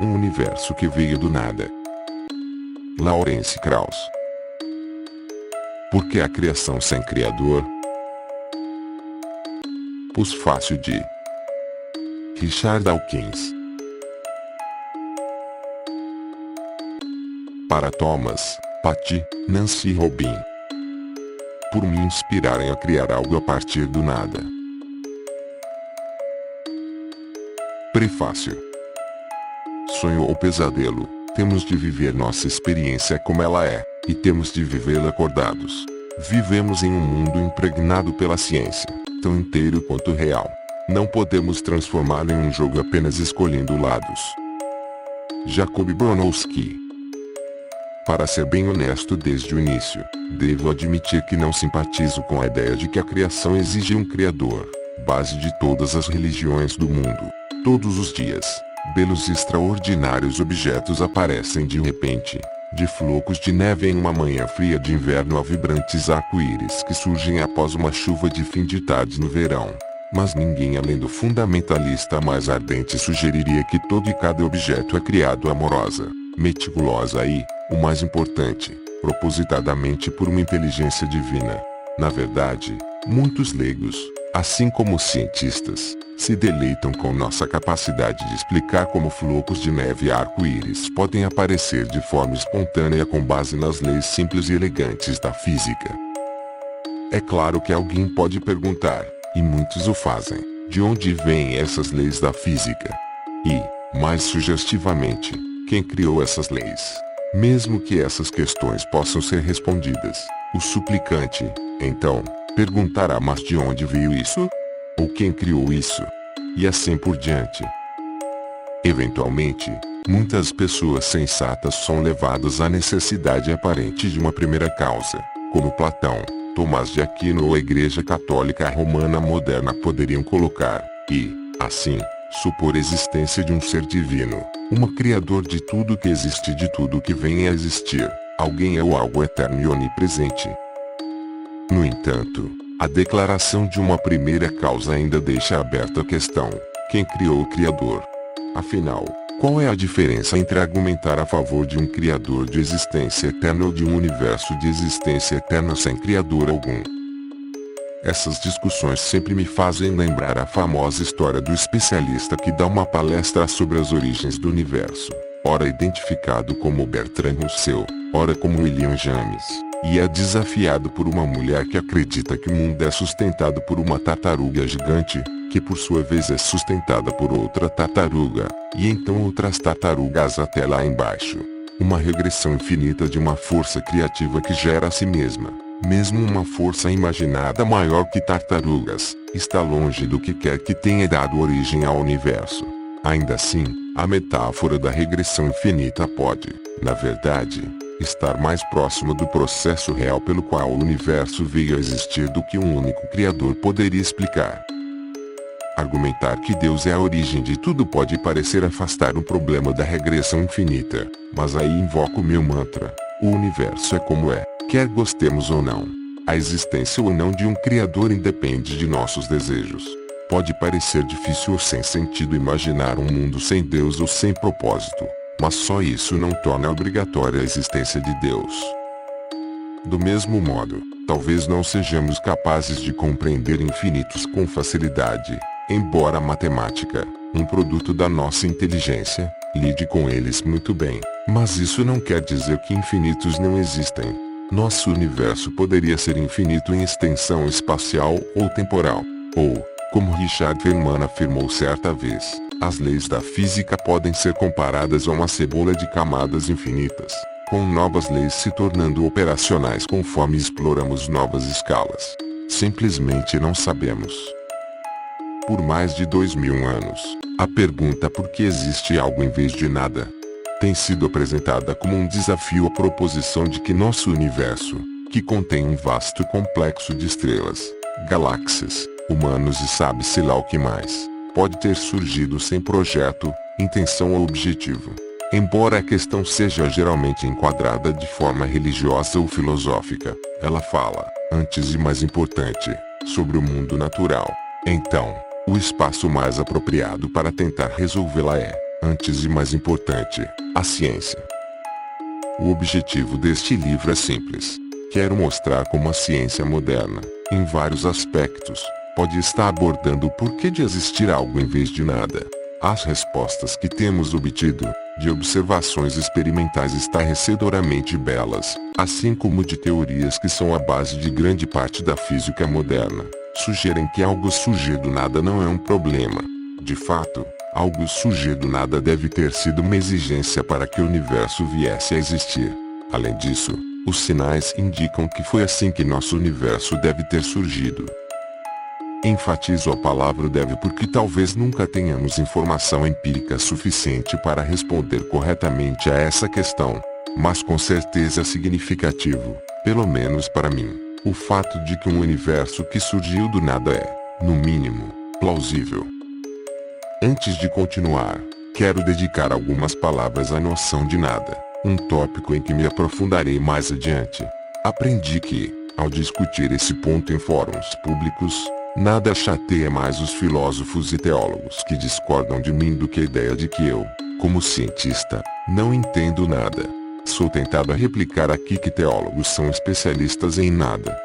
Um universo que veio do nada. Lawrence Krauss. Por que a criação sem criador? Pós-fácil de Richard Dawkins. Para Thomas, Patty, Nancy e Robin. Por me inspirarem a criar algo a partir do nada. Prefácio. Sonho ou pesadelo, temos de viver nossa experiência como ela é, e temos de vivê-la acordados. Vivemos em um mundo impregnado pela ciência, tão inteiro quanto real. Não podemos transformá-lo em um jogo apenas escolhendo lados. Jacob Bronowski. Para ser bem honesto desde o início, devo admitir que não simpatizo com a ideia de que a criação exige um criador, base de todas as religiões do mundo. Todos os dias, belos e extraordinários objetos aparecem de repente, de flocos de neve em uma manhã fria de inverno a vibrantes arco-íris que surgem após uma chuva de fim de tarde no verão. Mas ninguém além do fundamentalista mais ardente sugeriria que todo e cada objeto é criado amorosa, meticulosa e, o mais importante, propositadamente por uma inteligência divina. Na verdade, muitos leigos, assim como os cientistas, se deleitam com nossa capacidade de explicar como flocos de neve e arco-íris podem aparecer de forma espontânea com base nas leis simples e elegantes da física. É claro que alguém pode perguntar, e muitos o fazem, de onde vêm essas leis da física? E, mais sugestivamente, quem criou essas leis? Mesmo que essas questões possam ser respondidas, o suplicante, então, perguntará: mas de onde veio isso? Ou quem criou isso? E assim por diante. Eventualmente, muitas pessoas sensatas são levadas à necessidade aparente de uma primeira causa, como Platão, Tomás de Aquino ou a Igreja Católica Romana moderna poderiam colocar, e, assim, supor a existência de um ser divino, criador de tudo que existe e de tudo que vem a existir, alguém ou algo eterno e onipresente. No entanto, a declaração de uma primeira causa ainda deixa aberta a questão: quem criou o Criador? Afinal, qual é a diferença entre argumentar a favor de um Criador de existência eterna ou de um universo de existência eterna sem Criador algum? Essas discussões sempre me fazem lembrar a famosa história do especialista que dá uma palestra sobre as origens do universo, ora identificado como Bertrand Russell, ora como William James, e é desafiado por uma mulher que acredita que o mundo é sustentado por uma tartaruga gigante, que por sua vez é sustentada por outra tartaruga, e então outras tartarugas até lá embaixo. Uma regressão infinita de uma força criativa que gera a si mesma. Mesmo uma força imaginada maior que tartarugas, está longe do que quer que tenha dado origem ao universo. Ainda assim, a metáfora da regressão infinita pode, na verdade, estar mais próximo do processo real pelo qual o universo veio a existir do que um único criador poderia explicar. Argumentar que Deus é a origem de tudo pode parecer afastar o problema da regressão infinita, mas aí invoco meu mantra: o universo é como é, quer gostemos ou não. A existência ou não de um criador independe de nossos desejos. Pode parecer difícil ou sem sentido imaginar um mundo sem Deus ou sem propósito, mas só isso não torna obrigatória a existência de Deus. Do mesmo modo, talvez não sejamos capazes de compreender infinitos com facilidade, embora a matemática, um produto da nossa inteligência, lide com eles muito bem, mas isso não quer dizer que infinitos não existem. Nosso universo poderia ser infinito em extensão espacial ou temporal, ou, como Richard Feynman afirmou certa vez, as leis da física podem ser comparadas a uma cebola de camadas infinitas, com novas leis se tornando operacionais conforme exploramos novas escalas. Simplesmente não sabemos. Por mais de 2000 anos, a pergunta por que existe algo em vez de nada tem sido apresentada como um desafio à proposição de que nosso universo, que contém um vasto complexo de estrelas, galáxias, humanos e sabe-se lá o que mais, pode ter surgido sem projeto, intenção ou objetivo. Embora a questão seja geralmente enquadrada de forma religiosa ou filosófica, ela fala, antes e mais importante, sobre o mundo natural. Então, o espaço mais apropriado para tentar resolvê-la é, Antes e mais importante, a ciência. O objetivo deste livro é simples. Quero mostrar como a ciência moderna, em vários aspectos, pode estar abordando o porquê de existir algo em vez de nada. As respostas que temos obtido, de observações experimentais estarrecedoramente belas, assim como de teorias que são a base de grande parte da física moderna, sugerem que algo surgir do nada não é um problema. De fato, algo surgir do nada deve ter sido uma exigência para que o universo viesse a existir. Além disso, os sinais indicam que foi assim que nosso universo deve ter surgido. Enfatizo a palavra deve porque talvez nunca tenhamos informação empírica suficiente para responder corretamente a essa questão, mas com certeza é significativo, pelo menos para mim, o fato de que um universo que surgiu do nada é, no mínimo, plausível. Antes de continuar, quero dedicar algumas palavras à noção de nada, um tópico em que me aprofundarei mais adiante. Aprendi que, ao discutir esse ponto em fóruns públicos, nada chateia mais os filósofos e teólogos que discordam de mim do que a ideia de que eu, como cientista, não entendo nada. Sou tentado a replicar aqui que teólogos são especialistas em nada.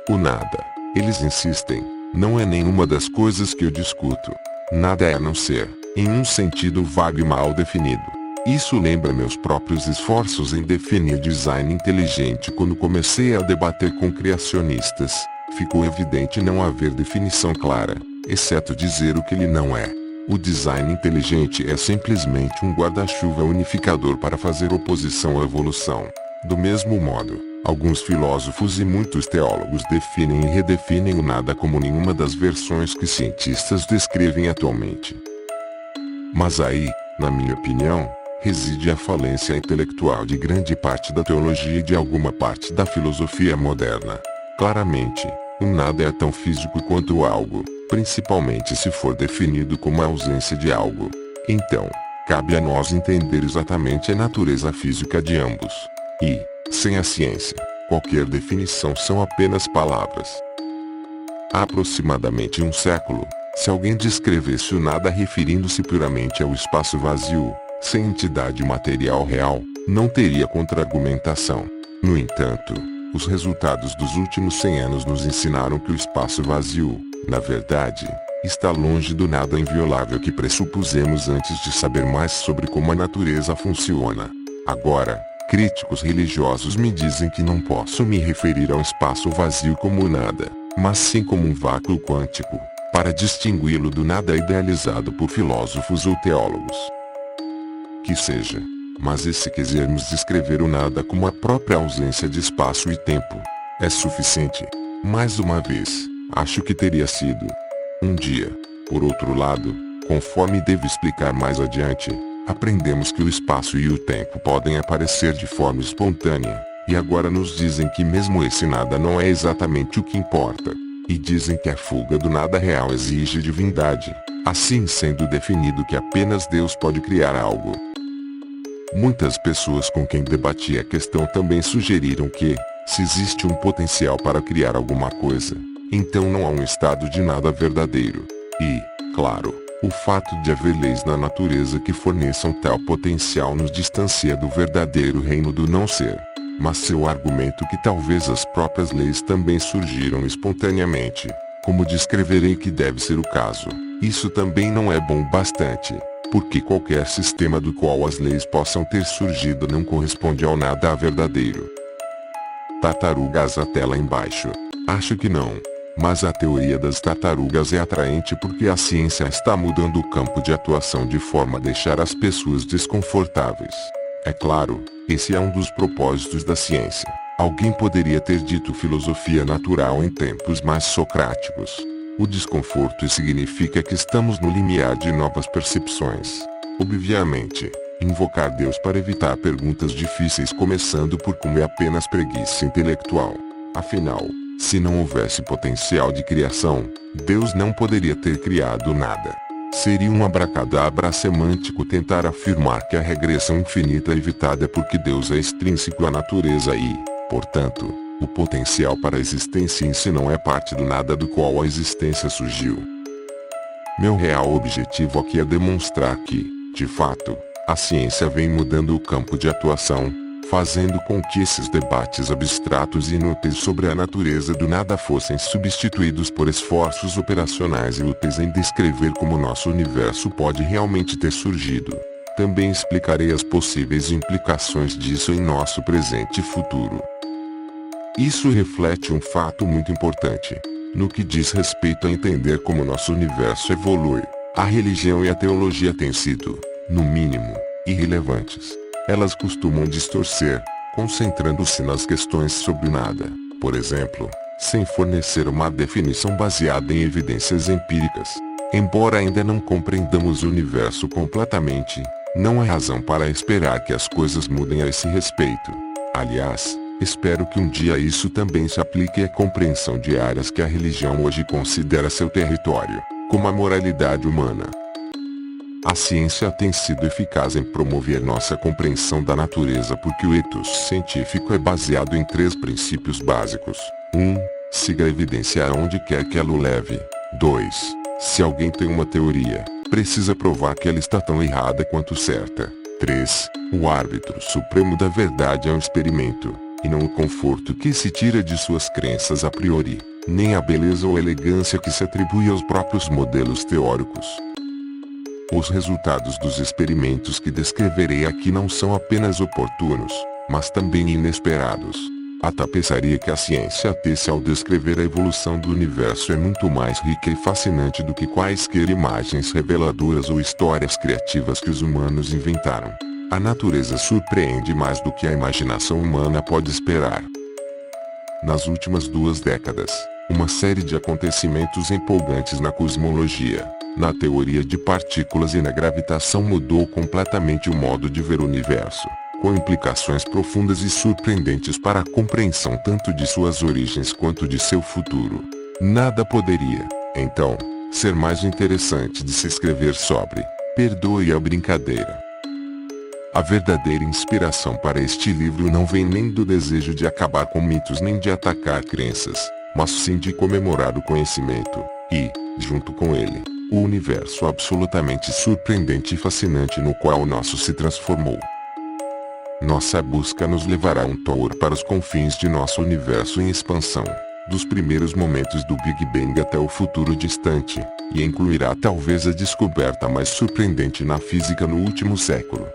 O nada, eles insistem, não é nenhuma das coisas que eu discuto. Nada é a não ser, em um sentido vago e mal definido. Isso lembra meus próprios esforços em definir design inteligente quando comecei a debater com criacionistas. Ficou evidente não haver definição clara, exceto dizer o que ele não é. O design inteligente é simplesmente um guarda-chuva unificador para fazer oposição à evolução. Do mesmo modo, alguns filósofos e muitos teólogos definem e redefinem o nada como nenhuma das versões que cientistas descrevem atualmente. Mas aí, na minha opinião, reside a falência intelectual de grande parte da teologia e de alguma parte da filosofia moderna. Claramente, o nada é tão físico quanto o algo, principalmente se for definido como a ausência de algo. Então, cabe a nós entender exatamente a natureza física de ambos. E, sem a ciência, qualquer definição são apenas palavras. Há aproximadamente um século, se alguém descrevesse o nada referindo-se puramente ao espaço vazio, sem entidade material real, não teria contra-argumentação. No entanto, os resultados dos últimos 100 anos nos ensinaram que o espaço vazio, na verdade, está longe do nada inviolável que pressupusemos antes de saber mais sobre como a natureza funciona. Agora, críticos religiosos me dizem que não posso me referir ao espaço vazio como nada, mas sim como um vácuo quântico, para distingui-lo do nada idealizado por filósofos ou teólogos. Que seja. Mas e se quisermos descrever o nada como a própria ausência de espaço e tempo? É suficiente? Mais uma vez, acho que teria sido. Um dia. Por outro lado, conforme devo explicar mais adiante, aprendemos que o espaço e o tempo podem aparecer de forma espontânea, e agora nos dizem que mesmo esse nada não é exatamente o que importa. E dizem que a fuga do nada real exige divindade, assim sendo definido que apenas Deus pode criar algo. Muitas pessoas com quem debati a questão também sugeriram que, se existe um potencial para criar alguma coisa, então não há um estado de nada verdadeiro. E, claro, o fato de haver leis na natureza que forneçam tal potencial nos distancia do verdadeiro reino do não ser. Mas seu argumento que talvez as próprias leis também surgiram espontaneamente, como descreverei que deve ser o caso, isso também não é bom bastante. Porque qualquer sistema do qual as leis possam ter surgido não corresponde ao nada verdadeiro. Tartarugas até lá embaixo. Acho que não. Mas a teoria das tartarugas é atraente porque a ciência está mudando o campo de atuação de forma a deixar as pessoas desconfortáveis. É claro, esse é um dos propósitos da ciência. Alguém poderia ter dito filosofia natural em tempos mais socráticos. O desconforto significa que estamos no limiar de novas percepções. Obviamente, invocar Deus para evitar perguntas difíceis começando por como é apenas preguiça intelectual. Afinal, se não houvesse potencial de criação, Deus não poderia ter criado nada. Seria um abracadabra semântico tentar afirmar que a regressão infinita é evitada porque Deus é extrínseco à natureza e, portanto, o potencial para a existência em si não é parte do nada do qual a existência surgiu. Meu real objetivo aqui é demonstrar que, de fato, a ciência vem mudando o campo de atuação, fazendo com que esses debates abstratos e inúteis sobre a natureza do nada fossem substituídos por esforços operacionais e úteis em descrever como nosso universo pode realmente ter surgido. Também explicarei as possíveis implicações disso em nosso presente e futuro. Isso reflete um fato muito importante. No que diz respeito a entender como nosso universo evolui, a religião e a teologia têm sido, no mínimo, irrelevantes. Elas costumam distorcer, concentrando-se nas questões sobre o nada, por exemplo, sem fornecer uma definição baseada em evidências empíricas. Embora ainda não compreendamos o universo completamente, não há razão para esperar que as coisas mudem a esse respeito. Aliás, espero que um dia isso também se aplique à compreensão de áreas que a religião hoje considera seu território, como a moralidade humana. A ciência tem sido eficaz em promover nossa compreensão da natureza porque o ethos científico é baseado em 3 princípios básicos. 1. Siga a evidência aonde quer que ela o leve. 2. Se alguém tem uma teoria, precisa provar que ela está tão errada quanto certa. 3. O árbitro supremo da verdade é um experimento, e não o conforto que se tira de suas crenças a priori, nem a beleza ou elegância que se atribui aos próprios modelos teóricos. Os resultados dos experimentos que descreverei aqui não são apenas oportunos, mas também inesperados. A tapeçaria que a ciência tece ao descrever a evolução do universo é muito mais rica e fascinante do que quaisquer imagens reveladoras ou histórias criativas que os humanos inventaram. A natureza surpreende mais do que a imaginação humana pode esperar. Nas últimas 2 décadas, uma série de acontecimentos empolgantes na cosmologia, na teoria de partículas e na gravitação mudou completamente o modo de ver o universo, com implicações profundas e surpreendentes para a compreensão tanto de suas origens quanto de seu futuro. Nada poderia, então, ser mais interessante de se escrever sobre. Perdoe a brincadeira. A verdadeira inspiração para este livro não vem nem do desejo de acabar com mitos nem de atacar crenças, mas sim de comemorar o conhecimento, e, junto com ele, o universo absolutamente surpreendente e fascinante no qual o nosso se transformou. Nossa busca nos levará um tour para os confins de nosso universo em expansão, dos primeiros momentos do Big Bang até o futuro distante, e incluirá talvez a descoberta mais surpreendente na física no último século.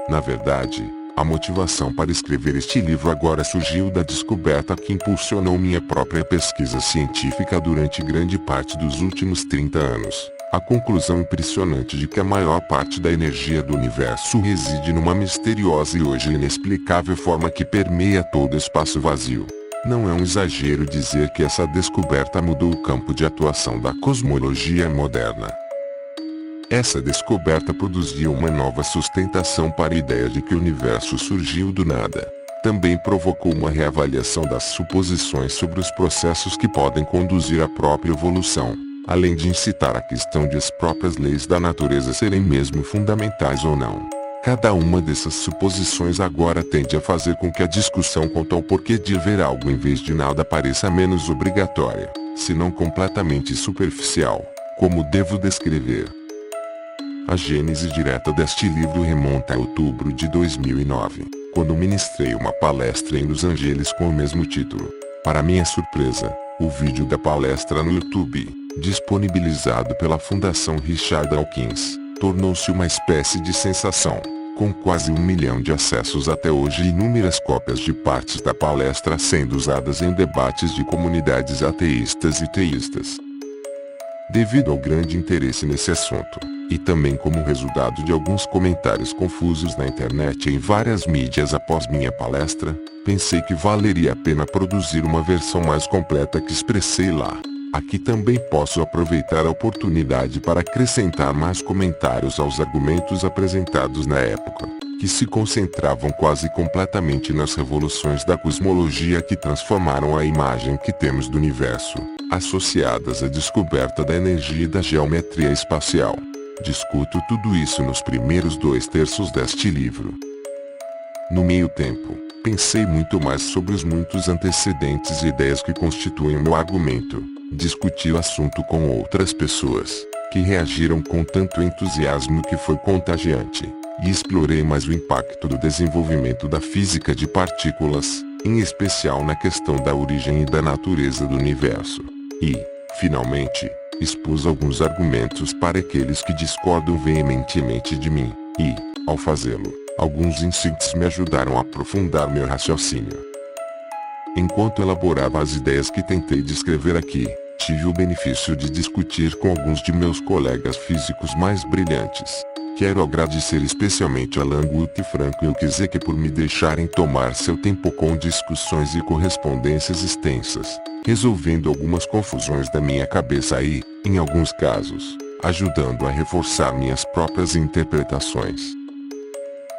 Na verdade, a motivação para escrever este livro agora surgiu da descoberta que impulsionou minha própria pesquisa científica durante grande parte dos últimos 30 anos. A conclusão impressionante de que a maior parte da energia do universo reside numa misteriosa e hoje inexplicável forma que permeia todo o espaço vazio. Não é um exagero dizer que essa descoberta mudou o campo de atuação da cosmologia moderna. Essa descoberta produziu uma nova sustentação para a ideia de que o universo surgiu do nada. Também provocou uma reavaliação das suposições sobre os processos que podem conduzir à própria evolução, além de incitar a questão de as próprias leis da natureza serem mesmo fundamentais ou não. Cada uma dessas suposições agora tende a fazer com que a discussão quanto ao porquê de haver algo em vez de nada pareça menos obrigatória, se não completamente superficial, como devo descrever. A gênese direta deste livro remonta a outubro de 2009, quando ministrei uma palestra em Los Angeles com o mesmo título. Para minha surpresa, o vídeo da palestra no YouTube, disponibilizado pela Fundação Richard Dawkins, tornou-se uma espécie de sensação, com quase 1 milhão de acessos até hoje e inúmeras cópias de partes da palestra sendo usadas em debates de comunidades ateístas e teístas. Devido ao grande interesse nesse assunto, e também como resultado de alguns comentários confusos na internet e em várias mídias após minha palestra, pensei que valeria a pena produzir uma versão mais completa que expressei lá. Aqui também posso aproveitar a oportunidade para acrescentar mais comentários aos argumentos apresentados na época, que se concentravam quase completamente nas revoluções da cosmologia que transformaram a imagem que temos do universo, associadas à descoberta da energia e da geometria espacial. Discuto tudo isso nos primeiros 2/3 deste livro. No meio tempo, Pensei muito mais sobre os muitos antecedentes e ideias que constituem meu argumento. Discuti o assunto com outras pessoas, que reagiram com tanto entusiasmo que foi contagiante, e explorei mais o impacto do desenvolvimento da física de partículas, em especial na questão da origem e da natureza do universo. E, finalmente, expus alguns argumentos para aqueles que discordam veementemente de mim, e, ao fazê-lo, alguns insights me ajudaram a aprofundar meu raciocínio. Enquanto elaborava as ideias que tentei descrever aqui, tive o benefício de discutir com alguns de meus colegas físicos mais brilhantes. Quero agradecer especialmente a Langmuir e Frank Wilczek por me deixarem tomar seu tempo com discussões e correspondências extensas, resolvendo algumas confusões da minha cabeça e, em alguns casos, ajudando a reforçar minhas próprias interpretações.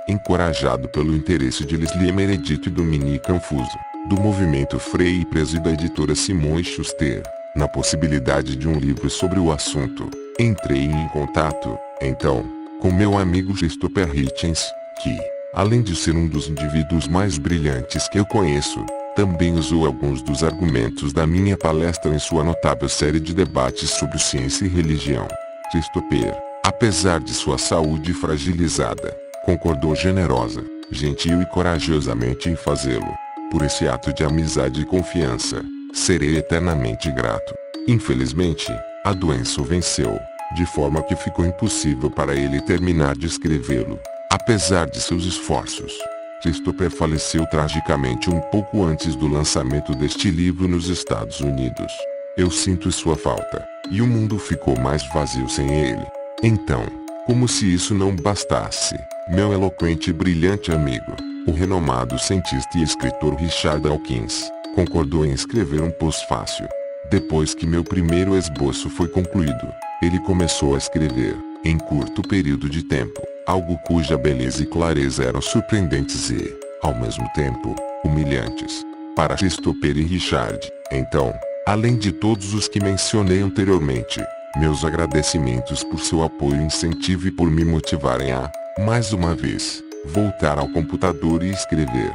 Encorajado pelo interesse de Leslie Meredith e Dominique Confuso, do Movimento Frei e preso da editora Simon & Schuster, na possibilidade de um livro sobre o assunto, entrei em contato, então, com meu amigo Christopher Hitchens, que, além de ser um dos indivíduos mais brilhantes que eu conheço, também usou alguns dos argumentos da minha palestra em sua notável série de debates sobre ciência e religião. Christopher, apesar de sua saúde fragilizada, concordou generosa, gentil e corajosamente em fazê-lo. Por esse ato de amizade e confiança, serei eternamente grato. Infelizmente, a doença o venceu, de forma que ficou impossível para ele terminar de escrevê-lo, apesar de seus esforços. Christopher faleceu tragicamente um pouco antes do lançamento deste livro nos Estados Unidos. Eu sinto sua falta, e o mundo ficou mais vazio sem ele. Então, como se isso não bastasse, meu eloquente e brilhante amigo, o renomado cientista e escritor Richard Dawkins, concordou em escrever um pós-fácil. Depois que meu primeiro esboço foi concluído, ele começou a escrever, em curto período de tempo, algo cuja beleza e clareza eram surpreendentes e, ao mesmo tempo, humilhantes. Para Christopher e Richard, então, além de todos os que mencionei anteriormente, meus agradecimentos por seu apoio e incentivo e por me motivarem a, mais uma vez, voltar ao computador e escrever.